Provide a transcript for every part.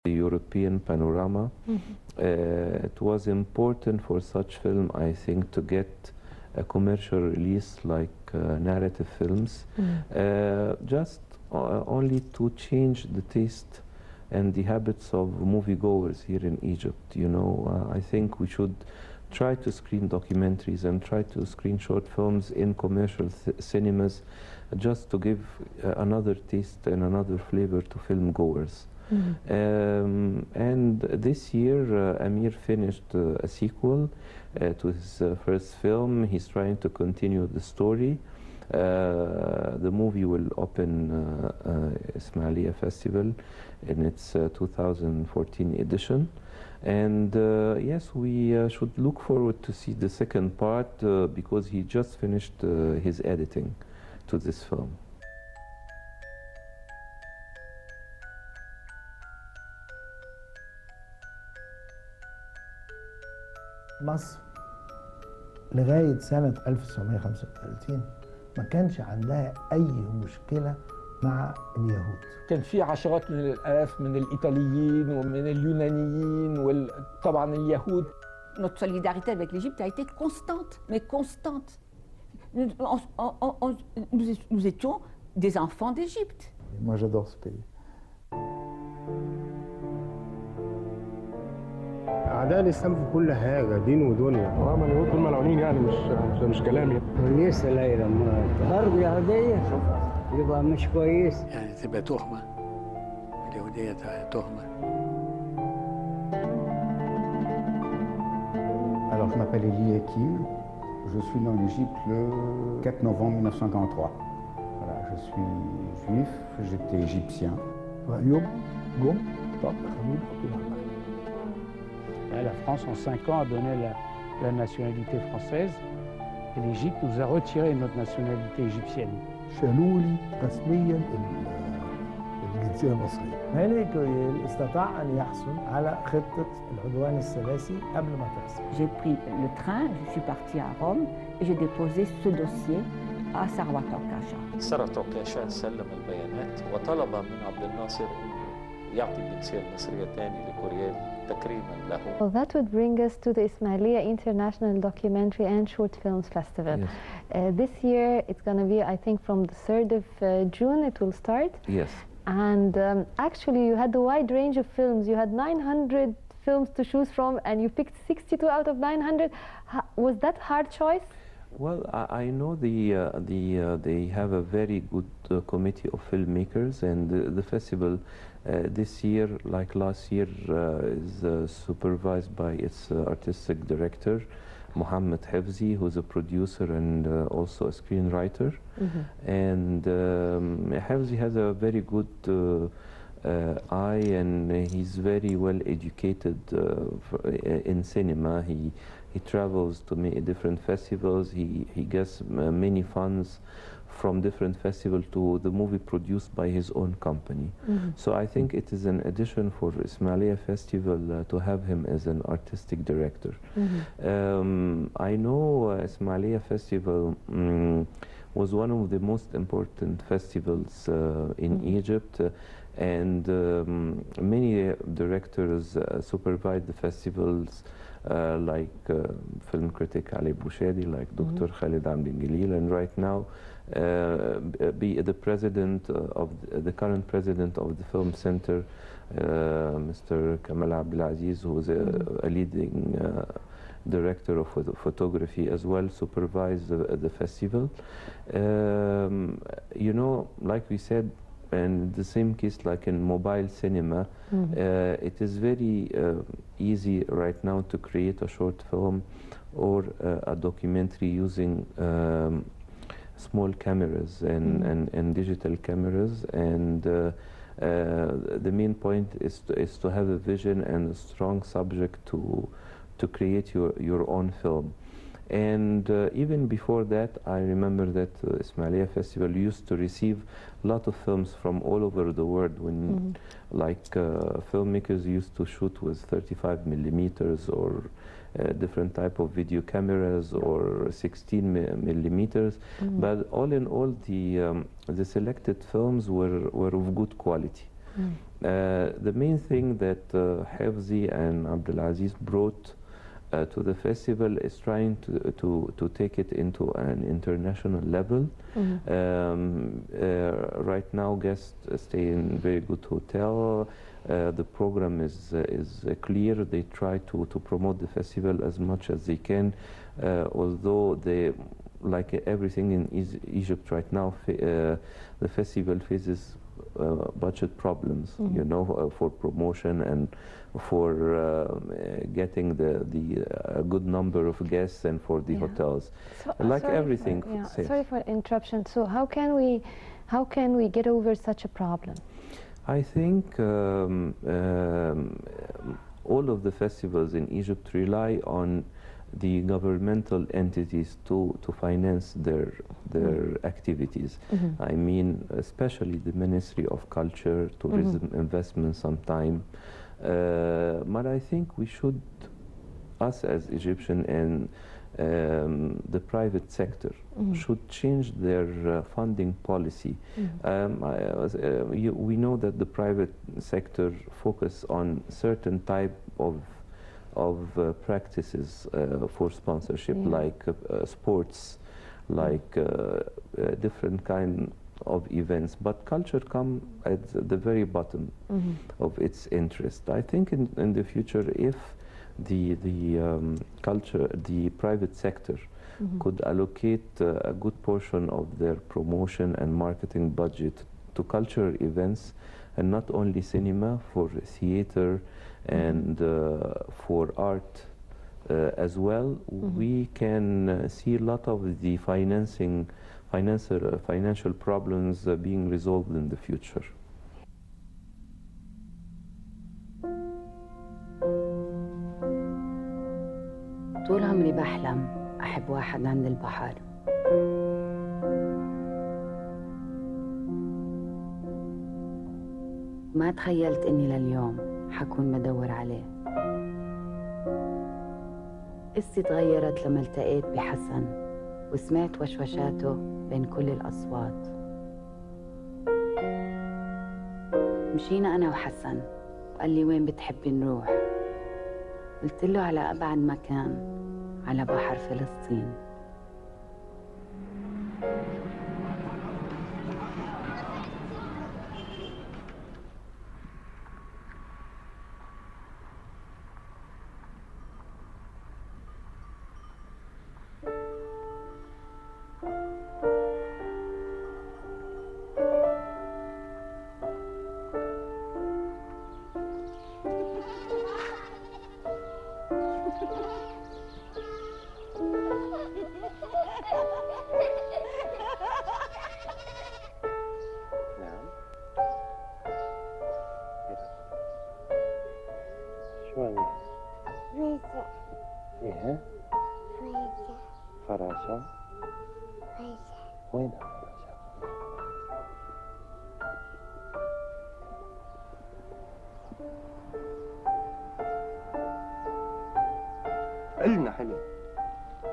the European panorama. It was important for such film, I think, to get a commercial release like narrative films, just only to change the taste and the habits of moviegoers here in Egypt. You know, I think we should try to screen documentaries and try to screen short films in commercial cinemas, just to give another taste and another flavor to film goers. And this year, Amir finished a sequel to his first film. He's trying to continue the story. The movie will open Ismailia Festival in its 2014 edition. And yes, we should look forward to see the second part because he just finished his editing to this film. مصر لغاية سنة 1935 ما كانش عندها أي مشكلة مع اليهود. كان في عشرات من الآلاف من الإيطاليين ومن اليونانيين وطبعا اليهود. Notre solidarité avec l'Égypte a été constante, mais constante. Nous étions des enfants d'Égypte. Moi j'adore ce pays. أعداء الإسلام في كل حاجة، دين ودنيا. ما اليهود دول ملعونين يعني مش كلامي. كويسة ليلى برضه يهودية يبقى مش كويس. يعني تبقى تهمة، اليهودية تهمة. Alors je m'appelle Elie Ekil, je suis né en Égypte le 4 novembre 1943. Voilà, je suis juif, j'étais égyptien. La France, en 5 ans, a donné la nationalité française et l'Égypte nous a retiré notre nationalité égyptienne. شالوا لي رسميا الجنسية المصرية. هاني كويل استطاع أن يحصل على خطة العدوان الثلاثي قبل ما تحصل. J'ai pris le train, je suis parti à Rome et j'ai déposé ce dossier à Sarwat al-Kasha. سرت عكاشة سلم البيانات وطلب من عبد الناصر يعطي الجنسية المصرية ثاني لكوريال تكريما له. Well, that would bring us to the Ismailia International Documentary and Short Films Festival. Yes. This year it's going to be, I think, from the 3rd of June it will start. Yes. And actually you had a wide range of films. You had 900 films to choose from and you picked 62 out of 900. Was that a hard choice? Well, I know they have a very good committee of filmmakers, and the festival this year, like last year, is supervised by its artistic director, Mohammed Hafzi, who's a producer and also a screenwriter. And Hafzi has a very good eye, and he's very well educated in cinema. He travels to many different festivals. He gets many funds from different festivals to the movie produced by his own company. So I think it is an addition for Ismailia Festival to have him as an artistic director. I know Ismailia Festival was one of the most important festivals in Egypt, and many directors supervise the festivals, like film critic Ali Bouchedi, like Dr. Khalid Amdingelil, and right now be the president of the current president of the film center, Mr. Kamal Abdelaziz, who is a leading director of photography as well, supervise the festival. You know, like we said, and the same case like in mobile cinema, it is very easy right now to create a short film or a documentary using small cameras and digital cameras, and the main point is to have a vision and a strong subject to create your own film. And even before that, I remember that Ismailia Festival used to receive a lot of films from all over the world, when like filmmakers used to shoot with 35 millimeters or different type of video cameras or 16 millimeters. But all in all, the selected films were of good quality. The main thing that Hafzi and Abdulaziz brought to the festival is trying to take it into an international level. Right now, guests stay in very good hotel. The program is clear. They try to promote the festival as much as they can, although they, like everything in Egypt right now, the festival faces budget problems, you know, for promotion and for getting a good number of guests and for the hotels. So, like everything. Sorry for interruption. So how can we get over such a problem? I think all of the festivals in Egypt rely on the governmental entities to finance their activities. I mean, especially the Ministry of Culture, Tourism, Investment sometime. But I think we should, us as Egyptian and the private sector, should change their funding policy. We know that the private sector focus on certain type of practices for sponsorship, like sports, like different kind of events, but culture come at the very bottom of its interest. I think in the future, if the private sector could allocate a good portion of their promotion and marketing budget to cultural events, and not only cinema, for theater and for art as well, we can see a lot of the financial problems being resolved in the future. طول عمري بحلم أحب واحد عند البحر. ما تخيلت إني لليوم حكون بدور عليه. قصتي تغيرت لما التقيت بحسن وسمعت وشوشاته بين كل الأصوات. مشينا أنا وحسن وقال لي وين بتحبي نروح؟ قلت له على أبعد مكان على بحر فلسطين. فراشة وين فراشة؟ إلنا حلم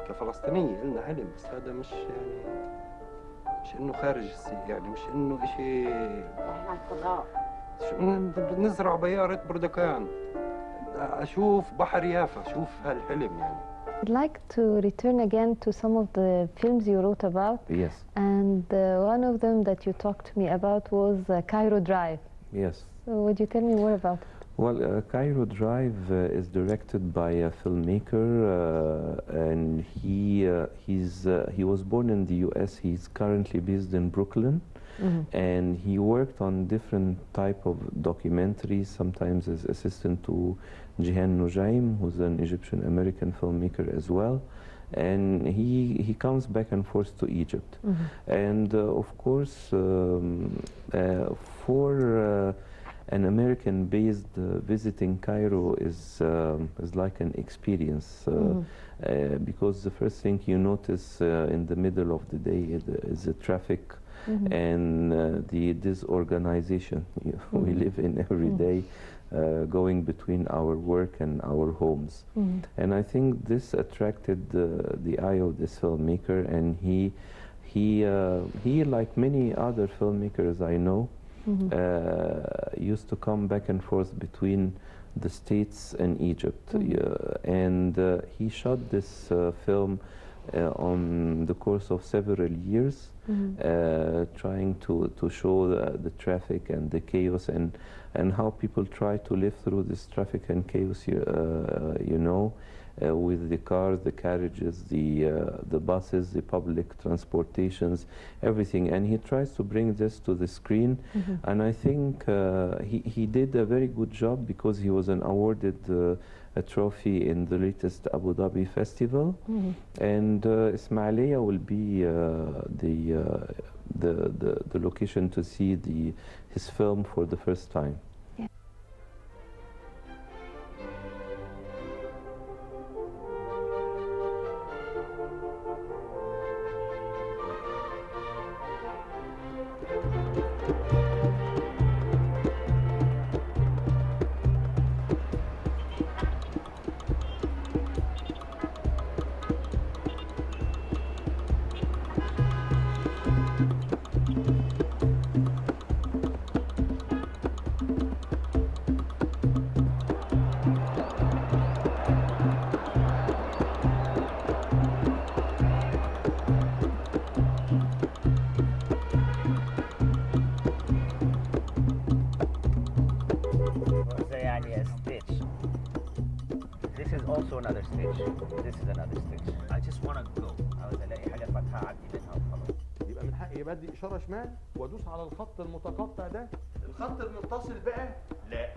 كفلسطينية، إلنا حلم، بس هذا مش إنه خارج يعني مش إنه إشي. إحنا الفضاء. نزرع بيارة بردكان، أشوف بحر يافا، أشوف هالحلم يعني. I'd like to return again to some of the films you wrote about. Yes. And one of them that you talked to me about was Cairo Drive. Yes. So would you tell me more about it? Well, Cairo Drive is directed by a filmmaker, and he was born in the U.S. He's currently based in Brooklyn. And he worked on different type of documentaries, sometimes as assistant to Jihan Nujaim, who's an Egyptian-American filmmaker as well. And he comes back and forth to Egypt. And of course, for an American-based visiting Cairo is like an experience, because the first thing you notice in the middle of the day is the traffic and the disorganization we live in every day, going between our work and our homes. And I think this attracted the eye of this filmmaker, and he like many other filmmakers I know, used to come back and forth between the States and Egypt. And he shot this film on the course of several years, trying to show the traffic and the chaos and how people try to live through this traffic and chaos, you know, with the cars, the carriages, the buses, the public transportations, everything. And he tries to bring this to the screen. And I think he did a very good job, because he was awarded a trophy in the latest Abu Dhabi festival. And Ismailia will be the location to see his film for the first time. This is also another stitch. This is another stitch. I just want to go. عاوز الاقي حاجه فاتحه اعدي منها وخلاص. يبقى من حقي بدي اشاره شمال وادوس على الخط المتقطع ده. الخط المتصل بقى لا.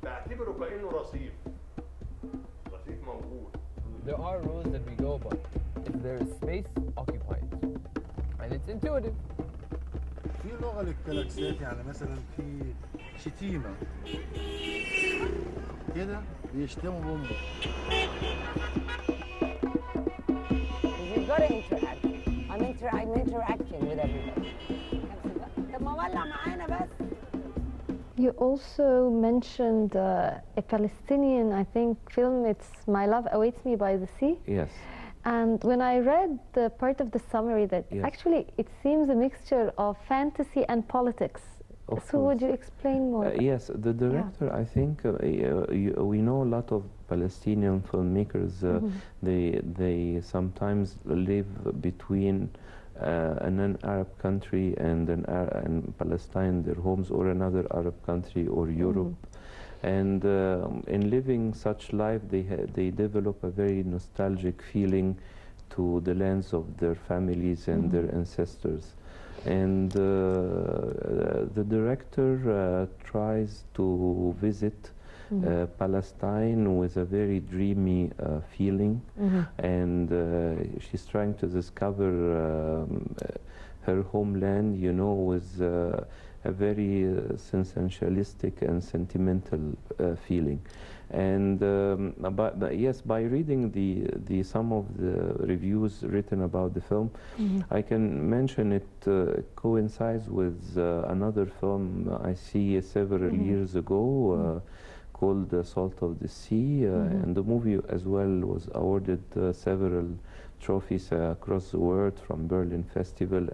بعتبره كانه رصيف. رصيف موجود. There are rules that we go by. If there is space, occupy it. And it's intuitive. في لغه للكلاكسات، يعني مثلا في شتيمه كده بيشتموا بومبا. You've got to interact. I'm interacting with everybody. طب ما ولع معانا بس. You also mentioned a Palestinian, I think, film. It's My Love Awaits Me by the Sea. Yes. And when I read the part of the summary, that actually it seems a mixture of fantasy and politics. So would you explain more? Yes, the director, I think, we know a lot of Palestinian filmmakers. They sometimes live between an Arab country and Palestine, their homes, or another Arab country or Europe. And in living such life, they develop a very nostalgic feeling to the lands of their families and their ancestors. And the director tries to visit Palestine with a very dreamy feeling, and she's trying to discover her homeland, you know, with a very sensationalistic and sentimental feeling. And yes, by reading some of the reviews written about the film, I can mention it coincides with another film I see several years ago called Salt of the Sea, and the movie as well was awarded several trophies across the world from Berlin Festival.